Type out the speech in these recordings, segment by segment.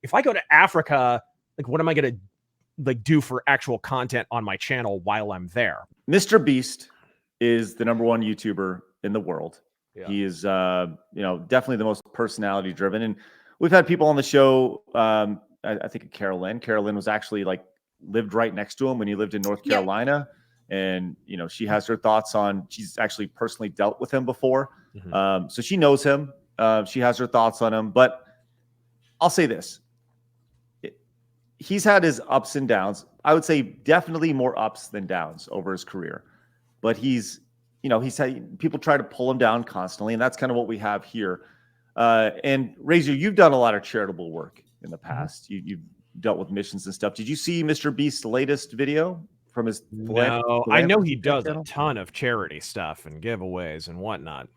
if I go to Africa, like, what am I going to like do for actual content on my channel while I'm there? MrBeast is the #1 YouTuber in the world. Yeah. He is, definitely the most personality driven. And we've had people on the show. I think Carolyn. Carolyn was actually lived right next to him when he lived in North Carolina. And, she has her thoughts on, she's actually personally dealt with him before. Mm-hmm. So she knows him. She has her thoughts on him. But I'll say this. He's had his ups and downs. I would say definitely more ups than downs over his career. But he's had people try to pull him down constantly. And that's kind of what we have here. And Razor, you've done a lot of charitable work in the past. Mm-hmm. You've dealt with missions and stuff. Did you see MrBeast's latest video from his? No, I know he does channel? A ton of charity stuff and giveaways and whatnot.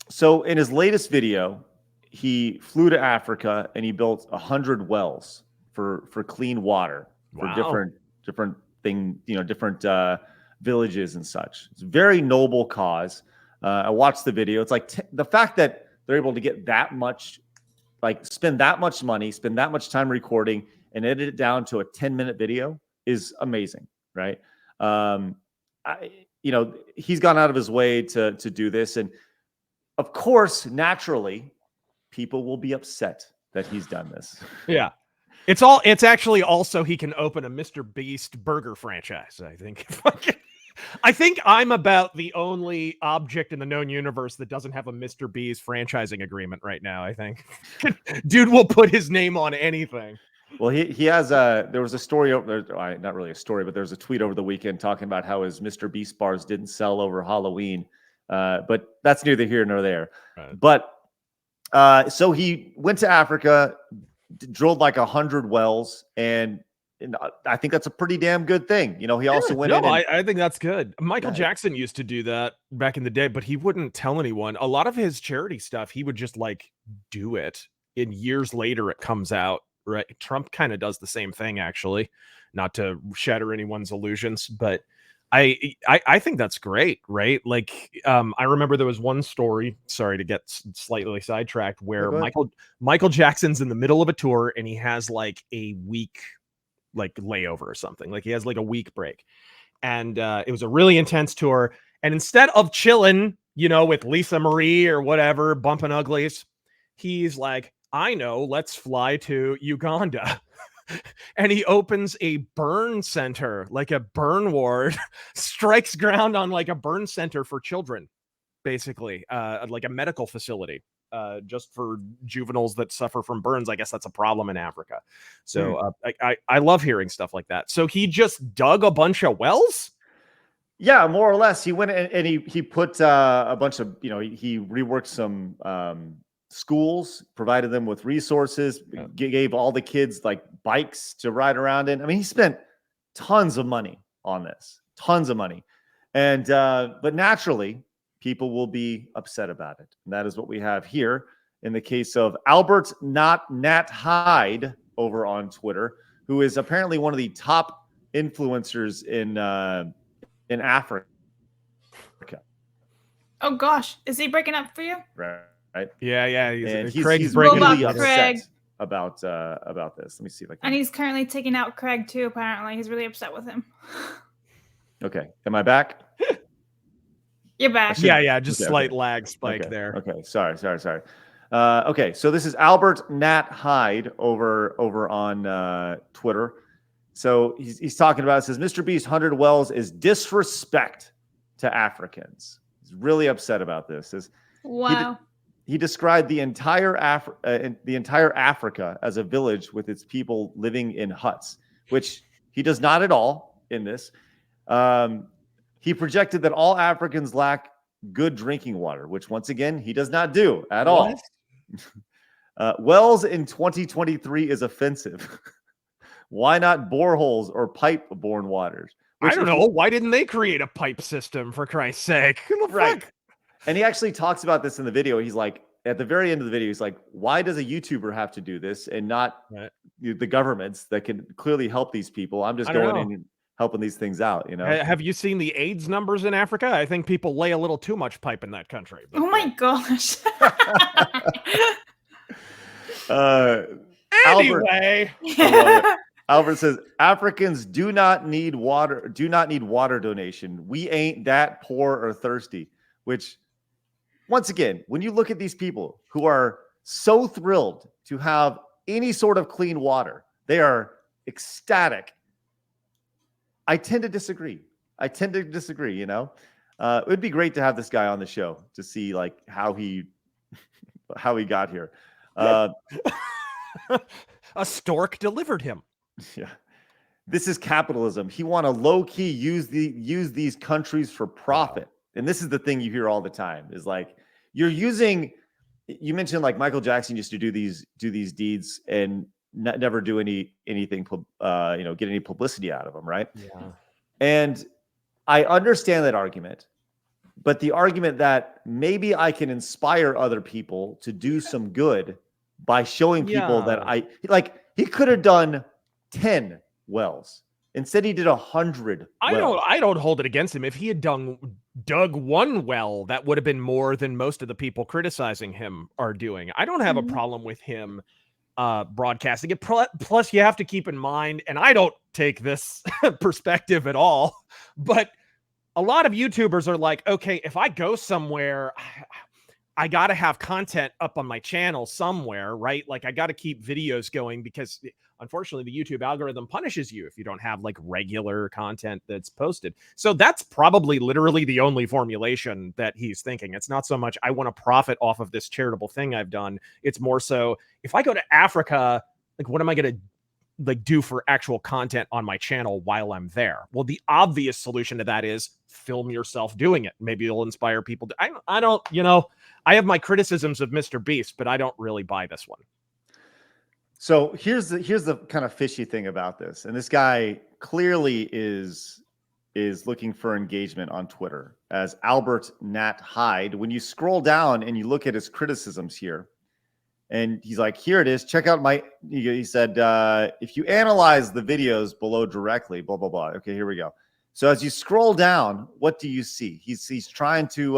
So in his latest video, he flew to Africa and he built 100 wells for clean water for different thing, different villages and such. It's a very noble cause. I watched the video. It's like the fact that they're able to get that much, spend that much money, spend that much time recording and edit it down to a 10-minute video is amazing, right? He's gone out of his way to do this. And of course, naturally, people will be upset that he's done this. Yeah. It's actually also he can open a MrBeast burger franchise, I think. I think I'm about the only object in the known universe that doesn't have a MrBeast franchising agreement right now, I think. Dude will put his name on anything. Well, he has there was a story over there, not really a story, but there's a tweet over the weekend talking about how his MrBeast bars didn't sell over Halloween. But that's neither here nor there. Right. But so he went to Africa, drilled 100 wells, and I think that's a pretty damn good thing. He also went in. I think that's good. Michael Jackson used to do that back in the day, but he wouldn't tell anyone. A lot of his charity stuff, he would just do it. And years later, it comes out. Right? Trump kind of does the same thing, actually. Not to shatter anyone's illusions, but I think that's great, right? I remember there was one story, sorry to get slightly sidetracked, where Michael Jackson's in the middle of a tour and he has a week layover or something. He has a week break. And it was a really intense tour. And instead of chilling, with Lisa Marie or whatever, bumping uglies, he's like, I know, let's fly to Uganda. And he opens a burn center, a burn ward, strikes ground on a burn center for children, basically, a medical facility, just for juveniles that suffer from burns. I guess that's a problem in Africa. So I love hearing stuff like that. So he just dug a bunch of wells? Yeah, more or less. He went and he put a bunch of, he reworked some schools, provided them with resources, gave all the kids bikes to ride around in. I mean, he spent tons of money on this, tons of money. And, but naturally people will be upset about it. And that is what we have here in the case of Albert Not Nat Hyde over on Twitter, who is apparently one of the top influencers in Africa. Oh gosh. Is he breaking up for you? Right. Yeah. He's really upset about this. Let me see if I can. And he's currently taking out Craig too. Apparently, he's really upset with him. Okay, am I back? You're back. Yeah. Just slight lag spike there. Okay, sorry. Okay, so this is Albert Nat Hyde over on Twitter. So he's talking about it. Says MrBeast 100 wells is disrespect to Africans. He's really upset about this. Wow. He described the entire Africa as a village with its people living in huts, which he does not at all in this. He projected that all Africans lack good drinking water, which once again he does not do at all. Wells in 2023 is offensive. Why not boreholes or pipe-borne waters? I don't know. Why didn't they create a pipe system, for Christ's sake? Right. And he actually talks about this in the video. He's like, at the very end of the video, he's like, why does a YouTuber have to do this and not the governments that can clearly help these people? I'm just going in and helping these things out, Have you seen the AIDS numbers in Africa? I think people lay a little too much pipe in that country. But, oh my gosh. Anyway. Albert says, Africans do not need water donation. We ain't that poor or thirsty. Which, once again, when you look at these people who are so thrilled to have any sort of clean water, they are ecstatic. I tend to disagree. You know? It would be great to have this guy on the show to see like how he got here. A stork delivered him. Yeah. This is capitalism. He want to low key use these countries for profit. And this is the thing you hear all the time is like you mentioned like Michael Jackson used to do these deeds and never do anything get any publicity out of them, right? Yeah. And I understand that argument, but the argument that maybe I can inspire other people to do some good by showing people that he could have done 10 wells. Instead, he did 100 wells. I don't hold it against him. If he had dug one well, that would have been more than most of the people criticizing him are doing. I don't have a problem with him broadcasting it. Plus, you have to keep in mind, and I don't take this perspective at all, but a lot of YouTubers are like, okay, if I go somewhere, I got to have content up on my channel somewhere, right? Like I got to keep videos going because unfortunately the YouTube algorithm punishes you if you don't have like regular content that's posted. So that's probably literally the only formulation that he's thinking. It's not so much I want to profit off of this charitable thing I've done. It's more so if I go to Africa, like what am I going to like do for actual content on my channel while I'm there? Well, the obvious solution to that is film yourself doing it. Maybe it'll inspire people to, I don't, I have my criticisms of MrBeast, but I don't really buy this one. So here's the kind of fishy thing about this. And this guy clearly is looking for engagement on Twitter as Albert Nat Hyde. When you scroll down and you look at his criticisms here, and he's like, here it is. Check out he said, if you analyze the videos below directly, blah, blah, blah. Okay, here we go. So as you scroll down, what do you see? He's trying to...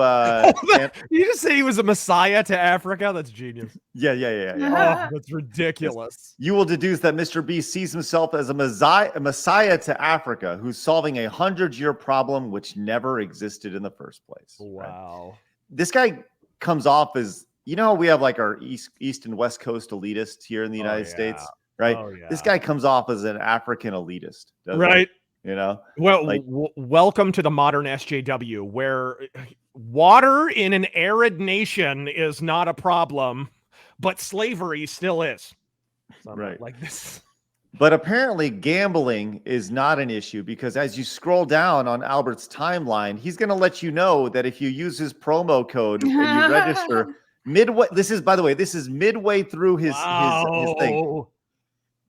you just say he was a messiah to Africa? That's genius. Yeah. Oh, that's ridiculous. You will deduce that MrBeast sees himself as a messiah to Africa who's solving a 100-year problem which never existed in the first place. Wow. Right? This guy comes off as... we have like our East and West Coast elitists here in the United States, right? Oh, yeah. This guy comes off as an African elitist, right? Well, like, welcome to the modern SJW, where water in an arid nation is not a problem, but slavery still is. Right. Like this. But apparently gambling is not an issue because as you scroll down on Albert's timeline, he's going to let you know that if you use his promo code and you register midway, this is midway through his thing.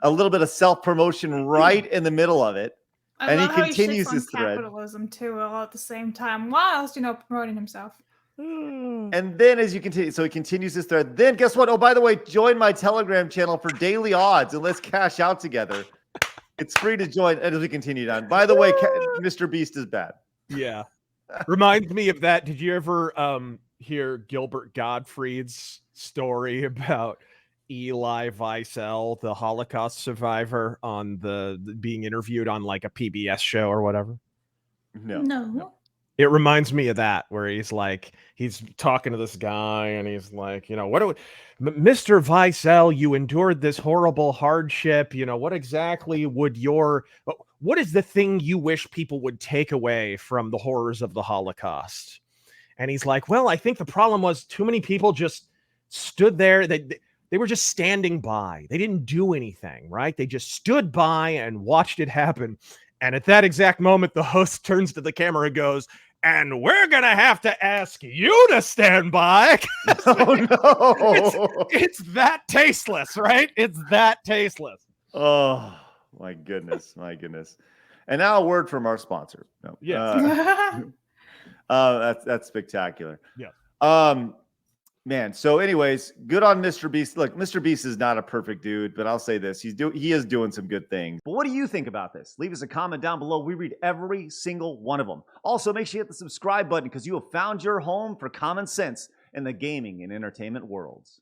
A little bit of self-promotion right in the middle of it. And he continues his thread. Capitalism too, all at the same time, whilst promoting himself. And then as you continue, so he continues his thread. Then guess what? Oh, by the way, join my Telegram channel for daily odds and let's cash out together. It's free to join. And as we continue down, by the way, MrBeast is bad. Yeah, reminds me of that. Did you ever hear Gilbert Gottfried's story about Eli Wiesel, the Holocaust survivor, on the being interviewed on like a PBS show or whatever? No. It reminds me of that, where he's talking to this guy and he's like, Mr. Wiesel, you endured this horrible hardship. What exactly what is the thing you wish people would take away from the horrors of the Holocaust? And he's like, well, I think the problem was too many people just stood there. They were just standing by. They didn't do anything, right? They just stood by and watched it happen. And at that exact moment, the host turns to the camera and goes, and we're going to have to ask you to stand by. Oh, no. It's that tasteless, right? It's that tasteless. Oh, my goodness. And now a word from our sponsor. No. Yeah. That's spectacular. Yeah. Man, so anyways, good on MrBeast. Look, MrBeast is not a perfect dude, but I'll say this. He is doing some good things. But what do you think about this? Leave us a comment down below. We read every single one of them. Also, make sure you hit the subscribe button because you have found your home for common sense in the gaming and entertainment worlds.